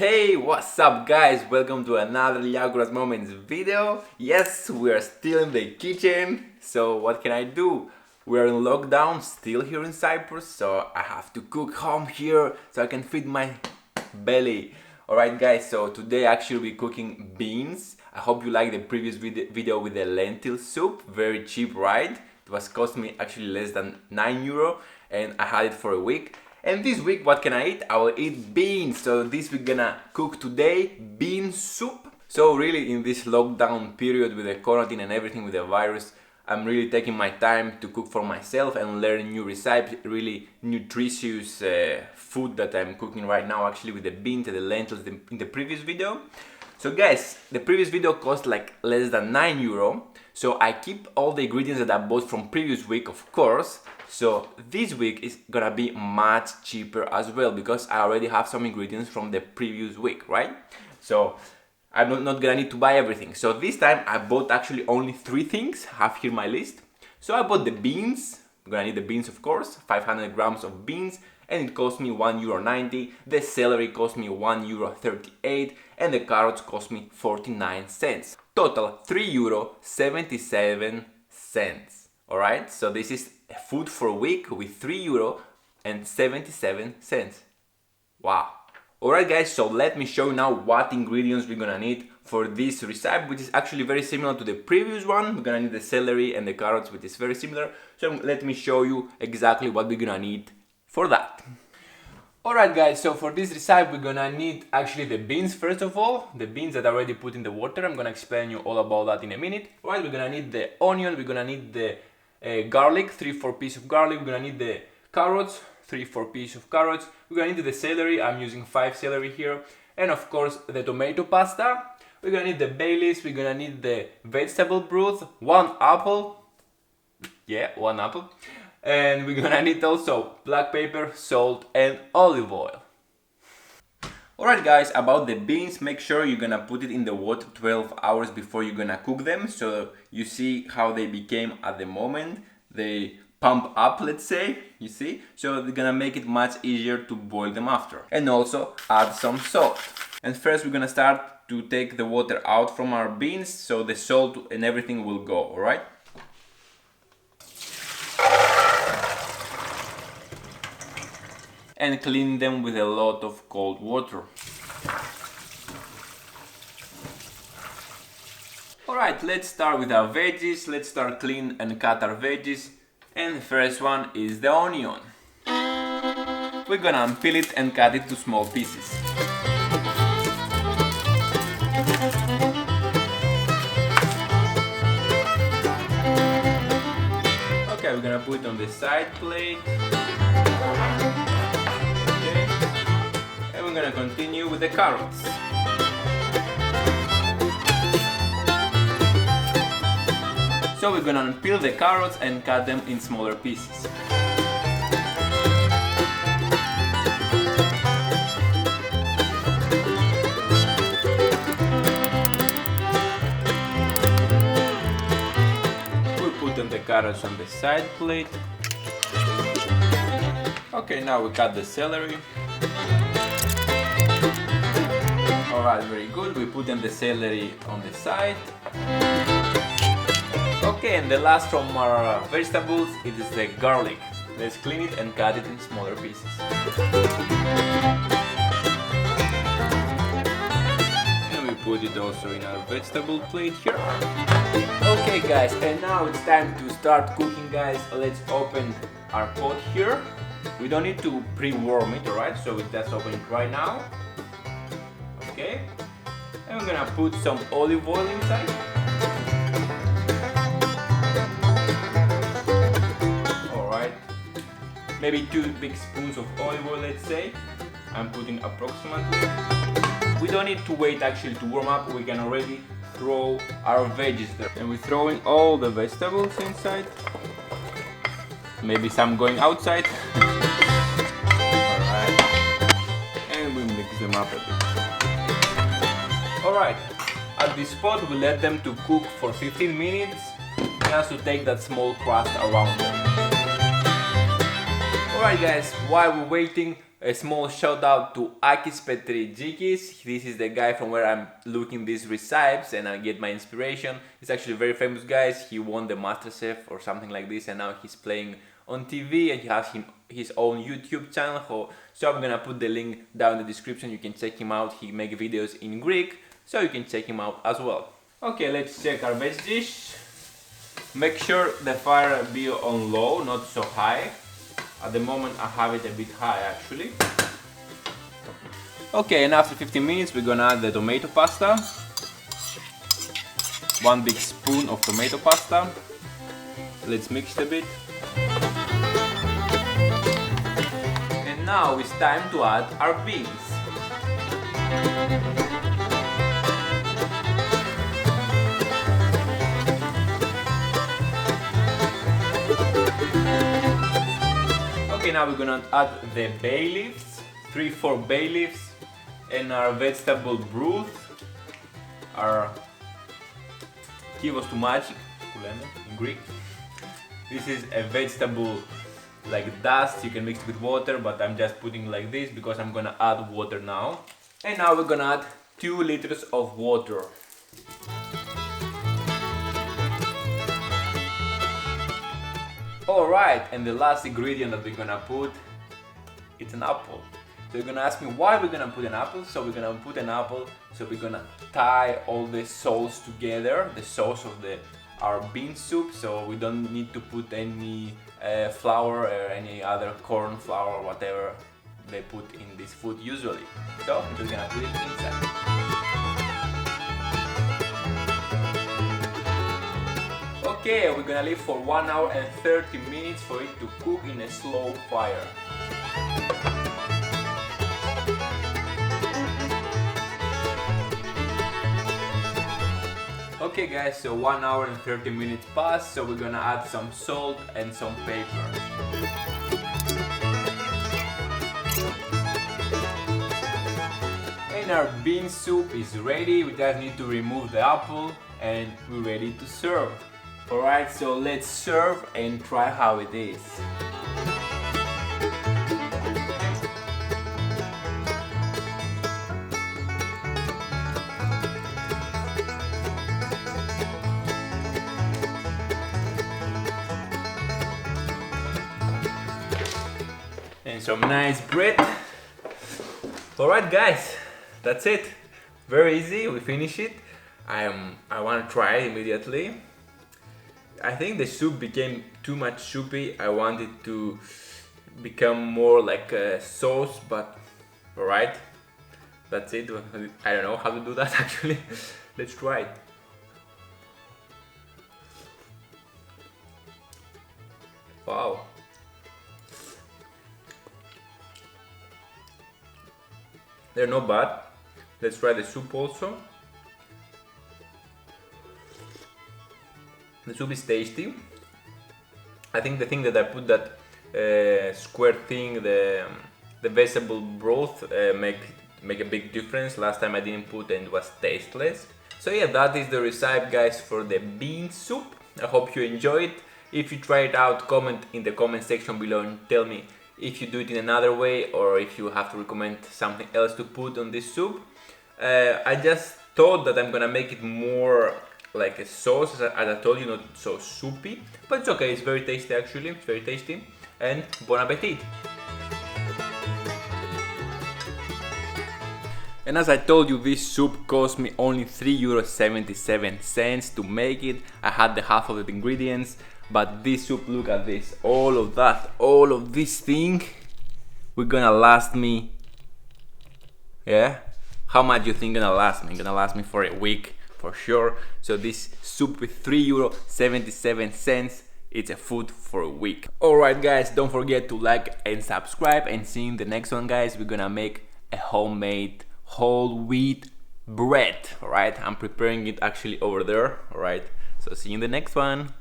Hey, what's up guys? Welcome to another Liakuras Moments video. Yes, we are still in the kitchen. So what can I do? We are in lockdown, still here in Cyprus, so I have to cook home here so I can feed my belly. Alright guys, so today actually we're cooking beans. I hope you like the previous video with the lentil soup. Very cheap, right? It was cost me actually less than €9 and I had it for a week. And this week, what can I eat? I will eat beans. So this we're gonna cook today bean soup. So really in this lockdown period with the quarantine and everything with the virus, I'm really taking my time to cook for myself and learn new recipes, really nutritious food that I'm cooking right now actually with the beans and the lentils in the previous video. So guys, the previous video cost like less than €9. So I keep all the ingredients that I bought from previous week, of course. So this week is gonna be much cheaper as well because I already have some ingredients from the previous week, right? So I'm not gonna need to buy everything. So this time I bought actually only 3 things. I have here my list. So I bought the beans. I'm gonna need the beans, of course, 500 grams of beans, and it cost me €1.90. The celery cost me €1.38, and the carrots cost me 49 cents. Total €3.77. Alright, so this is food for a week with €3.77. Wow. Alright guys, so let me show you now what ingredients we're gonna need for this recipe, which is actually very similar to the previous one. We're gonna need the celery and the carrots, which is very similar. So let me show you exactly what we're gonna need for that. Alright guys, so for this recipe we're gonna need actually the beans first of all. The beans that I already put in the water. I'm gonna explain you all about that in a minute. Alright, we're gonna need the onion, we're gonna need the garlic, 3-4 pieces of garlic. We're gonna need the carrots, 3-4 pieces of carrots. We're gonna need the celery. I'm using 5 celery here, and of course the tomato pasta. We're gonna need the bay leaves. We're gonna need the vegetable broth, 1 apple. Yeah, 1 apple. And we're gonna need also black pepper, salt, and olive oil. Alright guys, about the beans, make sure you're gonna put it in the water 12 hours before you're gonna cook them. So you see how they became at the moment. They pump up, let's say, you see? So they're gonna make it much easier to boil them after. And also add some salt. And first we're gonna start to take the water out from our beans so the salt and everything will go, alright? And clean them with a lot of cold water. Alright, let's start with our veggies. Let's start clean and cut our veggies. And the first one is the onion. We're gonna unpeel it and cut it to small pieces. Okay, we're gonna put it on the side plate. We're gonna continue with the carrots. So we're gonna peel the carrots and cut them in smaller pieces. We'll put the carrots on the side plate. Okay, now we cut the celery. Alright, very good. We put in the celery on the side. Okay, and the last from our vegetables, it is the garlic. Let's clean it and cut it in smaller pieces. And we put it also in our vegetable plate here. Okay guys, and now it's time to start cooking guys. Let's open our pot here. We don't need to pre-warm it, alright? So we just open it right now. Okay, and we're gonna put some olive oil inside. Alright, maybe 2 big spoons of olive oil, let's say. I'm putting approximately. We don't need to wait actually to warm up, we can already throw our veggies there. And we're throwing all the vegetables inside. Maybe some going outside. Alright, and we mix them up a bit. Alright, at this spot we let them to cook for 15 minutes just to take that small crust around them. Alright guys, while we're waiting, A small shout out to Akis Petridzikis. This is the guy from where I'm looking these recipes and I get my inspiration. He's actually a very famous guy. He won the MasterChef or something like this, and now he's playing on TV, and he has his own YouTube channel. So I'm gonna put the link down in the description. You can check him out. He makes videos in Greek, so you can check him out as well. Okay, let's check our veg dish. Make sure the fire be on low, not so high. At the moment I have it a bit high actually. Okay, and after 15 minutes we're gonna add the tomato pasta. 1 big spoon of tomato pasta. Let's mix it a bit. And now it's time to add our beans. Okay, now we're gonna add the bay leaves, 3-4 bay leaves, and our vegetable broth, our kivos to magic in Greek. This is a vegetable like dust. You can mix it with water, but I'm just putting like this because I'm gonna add water now. And now we're gonna add 2 liters of water. Alright, and the last ingredient that we're gonna put, it's an apple. So you're gonna ask me why we're gonna put an apple. So we're gonna put an apple, so we're gonna tie all the sauce together, the sauce of our bean soup, so we don't need to put any flour or any other corn flour or whatever they put in this food usually. So we're just gonna put it inside. Okay, we're gonna leave for 1 hour and 30 minutes for it to cook in a slow fire. Okay guys, so 1 hour and 30 minutes passed, so we're gonna add some salt and some pepper. And our bean soup is ready. We just need to remove the apple and we're ready to serve. Alright, so let's serve and try how it is. And some nice bread. Alright guys, that's it. Very easy, we finish it. I want to try it immediately. I think the soup became too much soupy. I want it to become more like a sauce, but alright, that's it. I don't know how to do that actually. Let's try it. Wow. They're not bad. Let's try the soup also. The soup is tasty. I think the thing that I put that square thing, the vegetable broth, make a big difference. Last time I didn't put and it was tasteless. So yeah, that is the recipe guys for the bean soup. I hope you enjoy it. If you try it out, comment in the comment section below and tell me if you do it in another way or if you have to recommend something else to put on this soup. I just thought that I'm gonna make it more like a sauce, as I told you, not so soupy, but it's okay, it's very tasty actually, it's very tasty, and bon appetit! And as I told you, this soup cost me only €3.77 to make it. I had the half of the ingredients, but this soup, look at this, all of this thing, we're gonna last me, yeah? How much you think gonna last me? Gonna last me for a week. For sure. So this soup with €3.77, it's a food for a week. Alright guys, don't forget to like and subscribe, and see you in the next one guys. We're gonna make a homemade whole wheat bread. Alright, I'm preparing it actually over there. Alright, so see you in the next one.